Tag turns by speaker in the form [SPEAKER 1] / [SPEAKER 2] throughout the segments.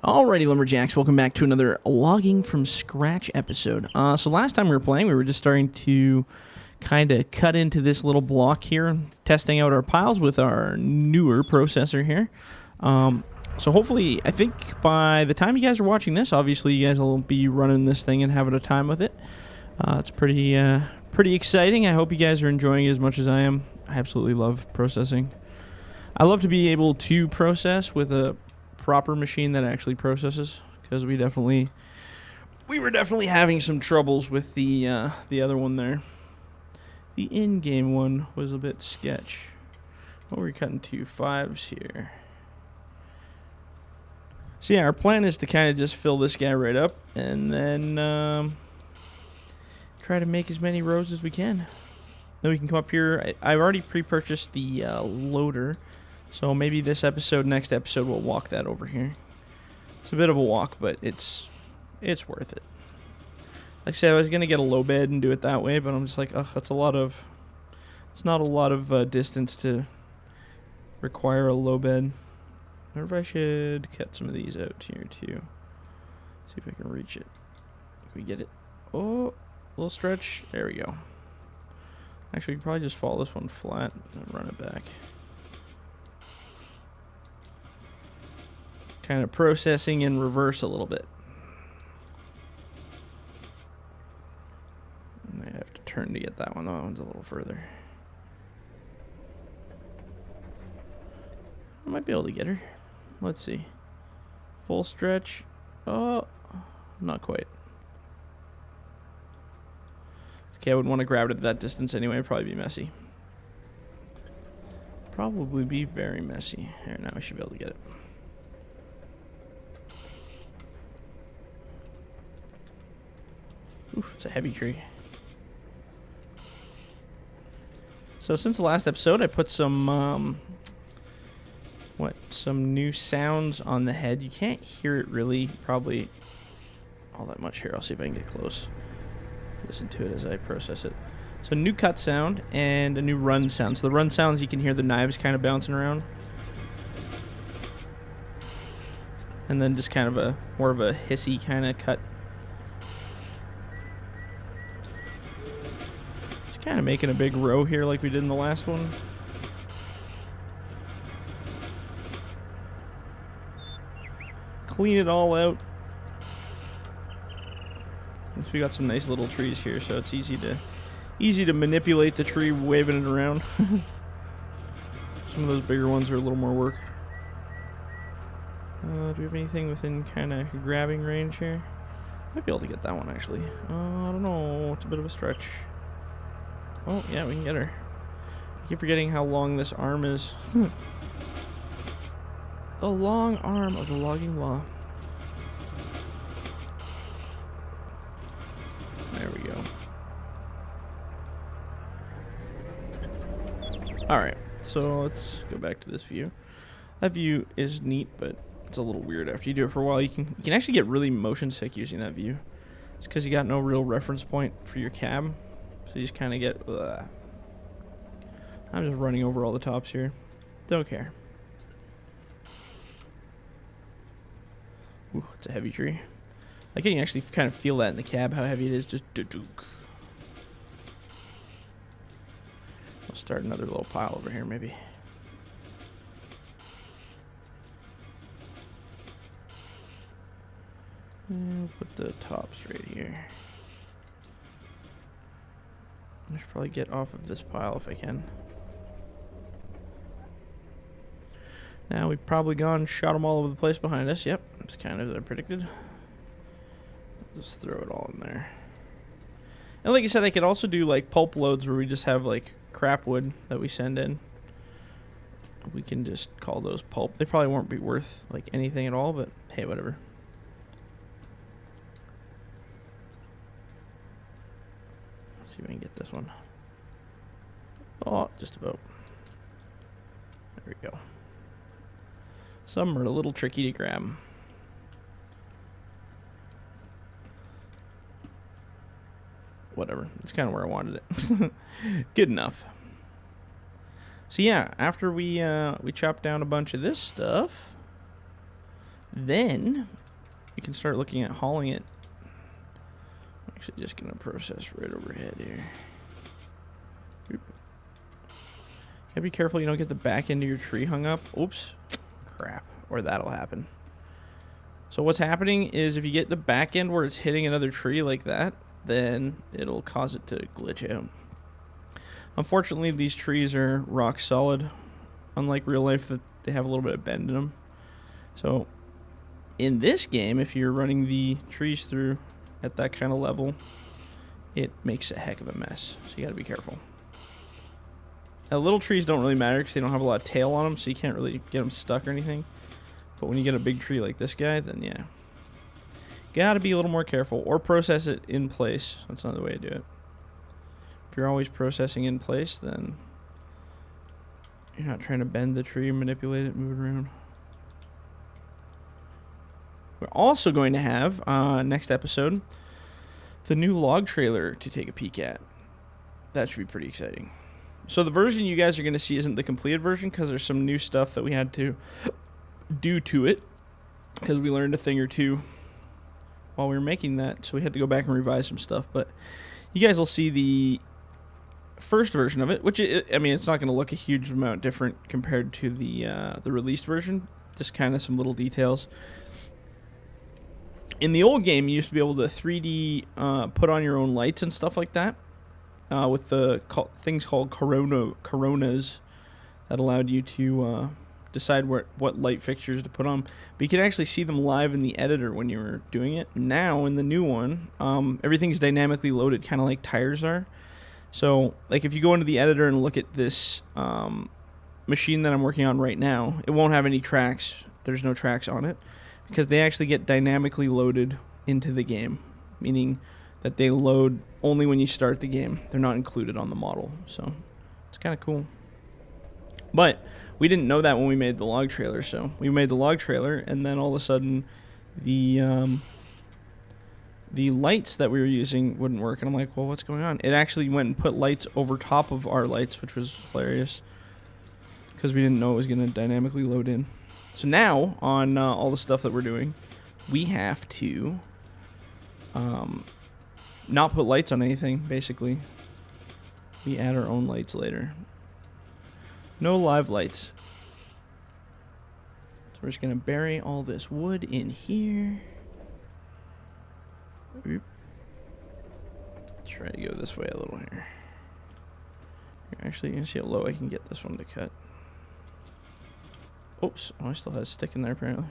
[SPEAKER 1] Alrighty, Lumberjacks, welcome back to another logging from scratch episode. So last time we were playing, we were just starting to kind of cut into this little block here, testing out our piles with our newer processor here. So hopefully, I think by the time you guys are watching this, obviously you guys will be running this thing and having a time with it. It's pretty exciting. I hope you guys are enjoying it as much as I am. I absolutely love processing. I love to be able to process with a proper machine that actually processes, because we were definitely having some troubles with the other one there. The in-game one was a bit sketch. What were we cutting to? 5s here. So yeah, our plan is to kind of just fill this guy right up and then try to make as many rows as we can. Then we can come up here. I've already pre-purchased the loader. So maybe this episode, next episode, we'll walk that over here. It's a bit of a walk, but it's worth it. Like I said, I was going to get a low bed and do it that way, but I'm just like, ugh, it's not a lot of distance to require a low bed. I wonder if I should cut some of these out here too. See if I can reach it. Can we get it? Oh, a little stretch. There we go. Actually, we can probably just follow this one flat and run it back. Kind of processing in reverse a little bit. Might have to turn to get that one. That one's a little further. I might be able to get her. Let's see. Full stretch. Oh, not quite. Okay, I wouldn't want to grab it at that distance anyway. It'd probably be messy. Probably be very messy. Here, now I should be able to get it. Oof, it's a heavy tree. So since the last episode, I put some some new sounds on the head. You can't hear it really, probably all that much here. I'll see if I can get close. Listen to it as I process it. So new cut sound and a new run sound. So the run sounds, you can hear the knives kind of bouncing around. And then just kind of more of a hissy kind of cut. Just kind of making a big row here like we did in the last one. Clean it all out. So we got some nice little trees here, so it's easy to manipulate the tree, waving it around. Some of those bigger ones are a little more work. Do we have anything within kind of grabbing range here? Might be able to get that one actually. I don't know. It's a bit of a stretch. Oh yeah, we can get her. I keep forgetting how long this arm is. The long arm of the logging law. There we go. Alright, so let's go back to this view. That view is neat, but it's a little weird after you do it for a while. You can actually get really motion sick using that view. It's because you got no real reference point for your cab. So you just kind of get... Ugh. I'm just running over all the tops here. Don't care. Ooh, it's a heavy tree. I can actually kind of feel that in the cab, how heavy it is. Just do-dook. I'll start another little pile over here, maybe. And we'll put the tops right here. I should probably get off of this pile if I can. Now we've probably gone and shot them all over the place behind us. Yep, it's kind of as I predicted. Just throw it all in there. And like I said, I could also do like pulp loads where we just have like crap wood that we send in. We can just call those pulp. They probably won't be worth like anything at all, but hey, whatever. Let's see if I can get this one. Oh, just about. There we go. Some are a little tricky to grab. Whatever. That's kind of where I wanted it. Good enough. So yeah, after we chopped down a bunch of this stuff, Then we can start looking at hauling it. I'm actually just going to process right overhead here. Oop. Gotta be careful you don't get the back end of your tree hung up. Oops. Crap. Or that'll happen. So what's happening is if you get the back end where it's hitting another tree like that, then it'll cause it to glitch out. Unfortunately, these trees are rock solid. Unlike real life, that they have a little bit of bend in them. So in this game, if you're running the trees through at that kind of level, it makes a heck of a mess. So you gotta be careful. Now, little trees don't really matter because they don't have a lot of tail on them, so you can't really get them stuck or anything. But when you get a big tree like this guy, then yeah. Gotta be a little more careful, or process it in place. That's another way to do it. If you're always processing in place, then you're not trying to bend the tree, manipulate it, move it around. We're also going to have, next episode, the new log trailer to take a peek at. That should be pretty exciting. So the version you guys are going to see isn't the completed version because there's some new stuff that we had to do to it because we learned a thing or two while we were making that. So we had to go back and revise some stuff. But you guys will see the first version of it, which, I mean, it's not going to look a huge amount different compared to the released version. Just kind of some little details. In the old game, you used to be able to 3D put on your own lights and stuff like that. With the things called coronas that allowed you to decide what light fixtures to put on. But you could actually see them live in the editor when you were doing it. Now, in the new one, everything's dynamically loaded, kind of like tires are. So, like, if you go into the editor and look at this machine that I'm working on right now, it won't have any tracks. There's no tracks on it because they actually get dynamically loaded into the game, meaning that they load only when you start the game. They're not included on the model, so it's kind of cool. But we didn't know that when we made the log trailer, so we made the log trailer, and then all of a sudden the lights that we were using wouldn't work, and I'm like, well, what's going on? It actually went and put lights over top of our lights, which was hilarious because we didn't know it was going to dynamically load in. So now, on all the stuff that we're doing, we have to not put lights on anything, basically. We add our own lights later. No live lights. So we're just going to bury all this wood in here. Oop. Try to go this way a little here. Actually, you can see how low I can get this one to cut. Oops, oh, I still have a stick in there apparently.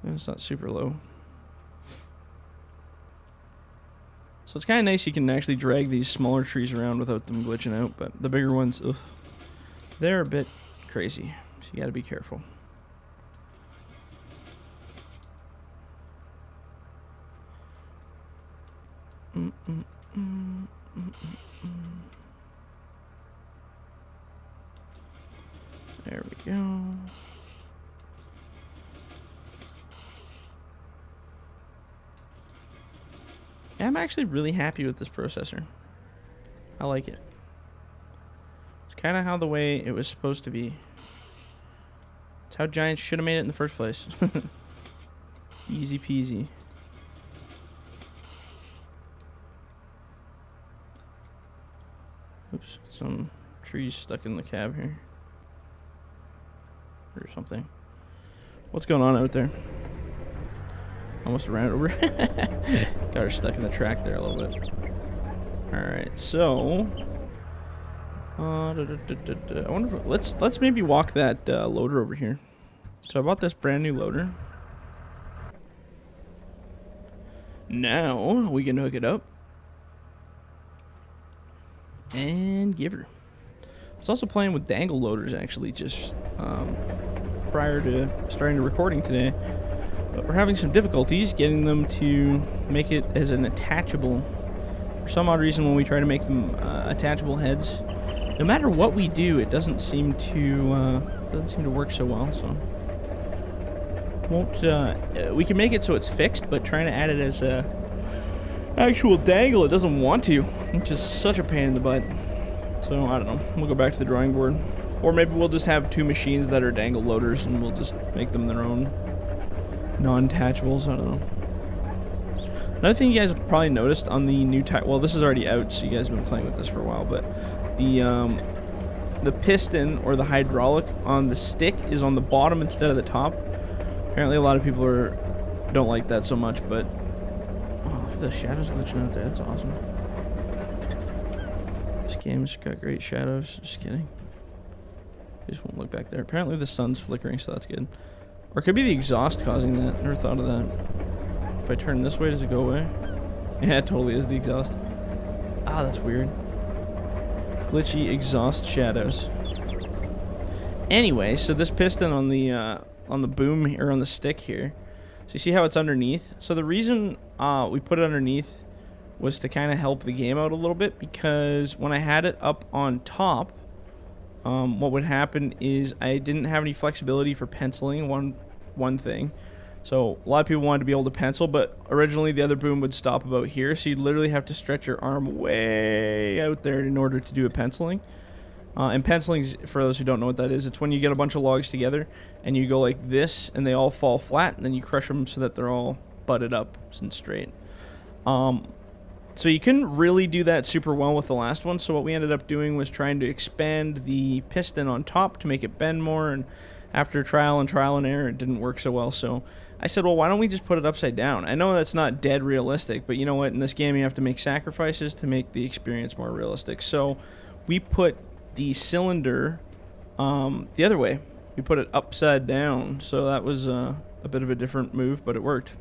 [SPEAKER 1] And it's not super low. So it's kind of nice you can actually drag these smaller trees around without them glitching out, but the bigger ones, ugh, they're a bit crazy, so you gotta be careful. There we go. Yeah, I'm actually really happy with this processor. I like it. It's kind of how the way it was supposed to be. It's how Giants should have made it in the first place. Easy peasy. Oops, some trees stuck in the cab here. Or something. What's going on out there? Almost ran it over. Got her stuck in the track there a little bit. Alright, so I wonder if, let's maybe walk that loader over here. So I bought this brand new loader. Now we can hook it up and give her. I was also playing with dangle loaders actually just prior to starting the recording today. But we're having some difficulties getting them to make it as an attachable. For some odd reason, when we try to make them attachable heads, no matter what we do, it doesn't seem to work so well. So won't we can make it so it's fixed, but trying to add it as a actual dangle, it doesn't want to, which is such a pain in the butt. So I don't know. We'll go back to the drawing board. Or maybe we'll just have 2 machines that are dangle loaders and we'll just make them their own non-tachables. I don't know. Another thing you guys have probably noticed on the new well, this is already out, so you guys have been playing with this for a while, but the piston or the hydraulic on the stick is on the bottom instead of the top. Apparently a lot of people don't like that so much, but oh, look at the shadows glitching out there. That's awesome. This game's got great shadows. Just kidding. I just won't look back there. Apparently the sun's flickering, so that's good. Or it could be the exhaust causing that. Never thought of that. If I turn this way, does it go away? Yeah, it totally is the exhaust. Ah, that's weird. Glitchy exhaust shadows. Anyway, so this piston on the boom here, on the stick here. So you see how it's underneath? So the reason we put it underneath was to kind of help the game out a little bit, because when I had it up on top, what would happen is I didn't have any flexibility for penciling, one thing. So a lot of people wanted to be able to pencil, but originally the other boom would stop about here, so you'd literally have to stretch your arm way out there in order to do a penciling. And penciling, for those who don't know what that is, it's when you get a bunch of logs together and you go like this and they all fall flat, and then you crush them so that they're all butted up and straight. So you couldn't really do that super well with the last one, so what we ended up doing was trying to expand the piston on top to make it bend more, and after trial and error, it didn't work so well, so I said, well, why don't we just put it upside down? I know that's not dead realistic, but you know what? In this game, you have to make sacrifices to make the experience more realistic. So we put the cylinder the other way. We put it upside down, so that was a bit of a different move, but it worked.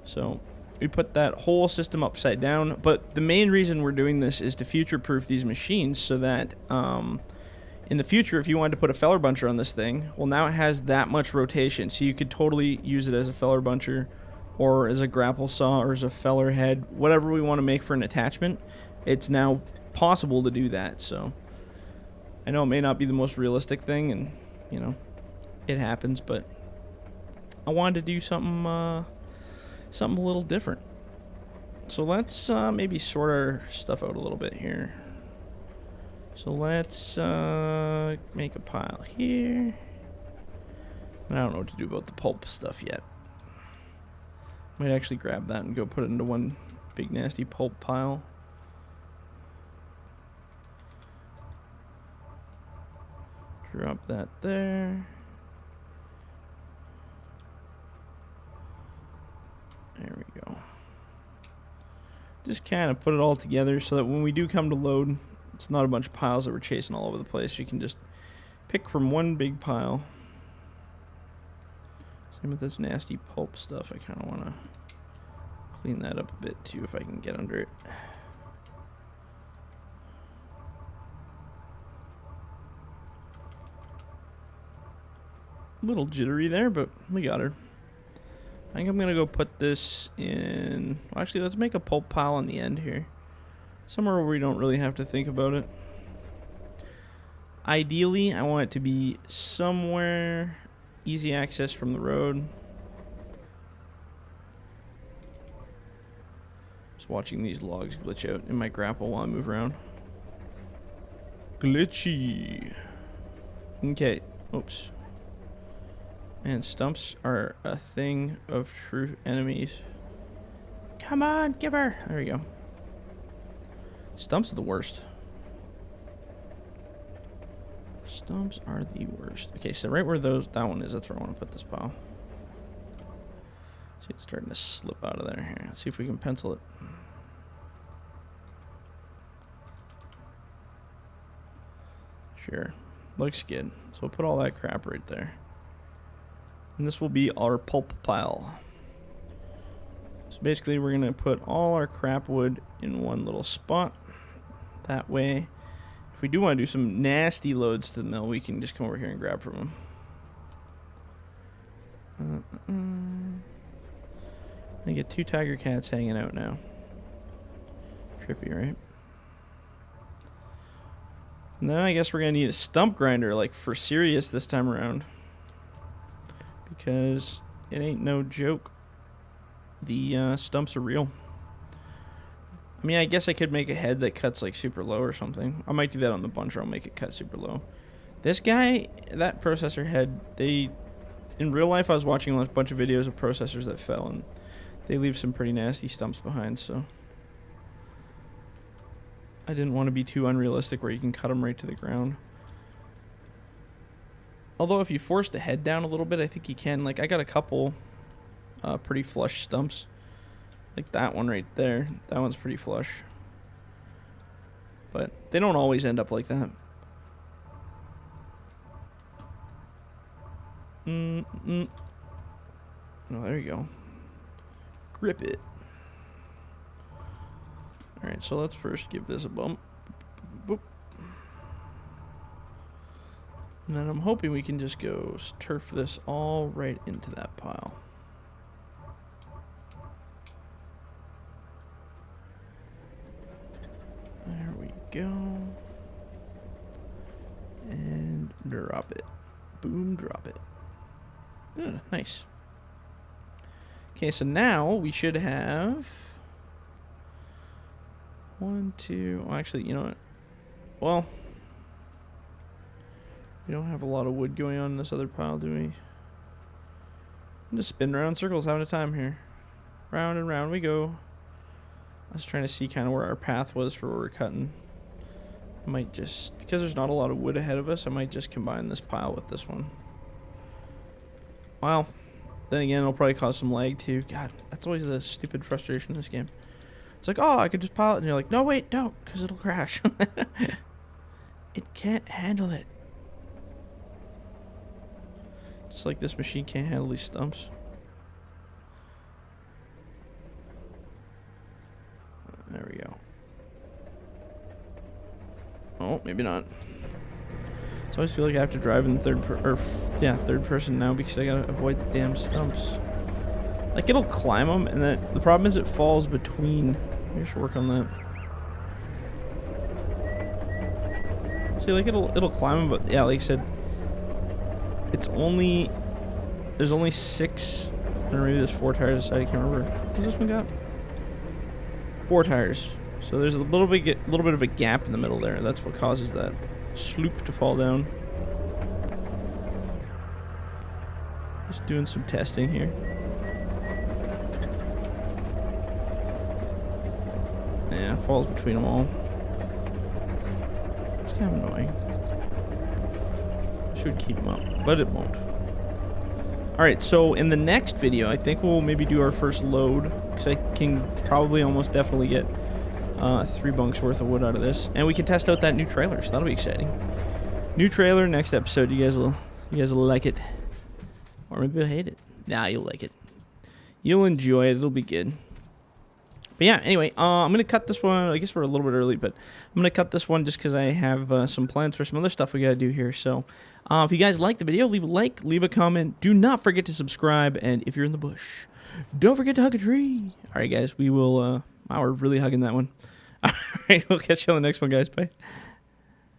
[SPEAKER 1] So we put that whole system upside down, but the main reason we're doing this is to future-proof these machines so that in the future, if you wanted to put a feller buncher on this thing, well, now it has that much rotation, so you could totally use it as a feller buncher or as a grapple saw or as a feller head, whatever we want to make for an attachment. It's now possible to do that, so I know it may not be the most realistic thing, and, you know, it happens, but I wanted to do something a little different. So let's maybe sort our stuff out a little bit here. So let's make a pile here. I don't know what to do about the pulp stuff yet. Might actually grab that and go put it into one big nasty pulp pile. Drop that there. There we go. Just kind of put it all together so that when we do come to load, it's not a bunch of piles that we're chasing all over the place. You can just pick from one big pile. Same with this nasty pulp stuff. I kind of want to clean that up a bit too if I can get under it. A little jittery there, but we got her. I think I'm going to go put this in... Well, actually, let's make a pulp pile on the end here. Somewhere where we don't really have to think about it. Ideally, I want it to be somewhere easy access from the road. Just watching these logs glitch out in my grapple while I move around. Glitchy. Okay. Oops. Man, stumps are a thing of true enemies. Come on, give her. There we go. Stumps are the worst. Stumps are the worst. Okay, so right where that one is, that's where I want to put this pile. See, it's starting to slip out of there. Here, let's see if we can pencil it. Sure, looks good. So we'll put all that crap right there. And this will be our pulp pile. So basically we're going to put all our crap wood in one little spot. That way, if we do want to do some nasty loads to the mill, we can just come over here and grab from them. I get 2 tiger cats hanging out now. Trippy, right? Now I guess we're going to need a stump grinder, like for serious this time around. Because it ain't no joke. The stumps are real. I mean, I guess I could make a head that cuts like super low or something. I might do that on the buncher. I'll make it cut super low. This guy, that processor head, in real life I was watching a bunch of videos of processors that fell, and they leave some pretty nasty stumps behind, so I didn't want to be too unrealistic where you can cut them right to the ground. Although if you force the head down a little bit, I think you can. Like, I got a couple pretty flush stumps. Like that one right there. That one's pretty flush. But they don't always end up like that. Oh, there you go. Grip it. Alright, so let's first give this a bump. Boop. And then I'm hoping we can just go turf this all right into that pile. There we go. And drop it. Boom, drop it. Nice. Okay, so now we should have 1, 2. Well, actually, you know what? Well, we don't have a lot of wood going on in this other pile, do we? I'm just spinning around in circles, having a time here. Round and round we go. I was trying to see kind of where our path was for where we're cutting. I might just, because there's not a lot of wood ahead of us, I might just combine this pile with this one. Well, then again, it'll probably cause some lag too. God, that's always the stupid frustration in this game. It's like, oh, I could just pile it, and you're like, no, wait, don't, because it'll crash. It can't handle it. Just like this machine can't handle these stumps. There we go. Oh, maybe not. So I always feel like I have to drive in third person now because I gotta avoid the damn stumps. Like, it'll climb them, and then the problem is it falls between. Maybe I should work on that. See, like it'll climb them, but yeah, like I said, there's only 6, or maybe there's 4 tires inside. I can't remember. What's this one got? 4 tires. So there's a little bit of a gap in the middle there. That's what causes that sloop to fall down. Just doing some testing here. Yeah, it falls between them all. It's kind of annoying. Should keep them up, but it won't. Alright, so in the next video, I think we'll maybe do our first load, because I can probably almost definitely get 3 bunks worth of wood out of this, and we can test out that new trailer, so that'll be exciting. New trailer, next episode. You guys will like it, or maybe you'll hate it. Nah, you'll like it. You'll enjoy it. It'll be good. But yeah, anyway, I'm gonna cut this one. I guess we're a little bit early, but I'm gonna cut this one just because I have some plans for some other stuff we gotta do here. So, if you guys like the video, leave a like, leave a comment. Do not forget to subscribe, and if you're in the bush, don't forget to hug a tree. All right, guys, we will. Wow, we're really hugging that one. All right, we'll catch you on the next one, guys. Bye.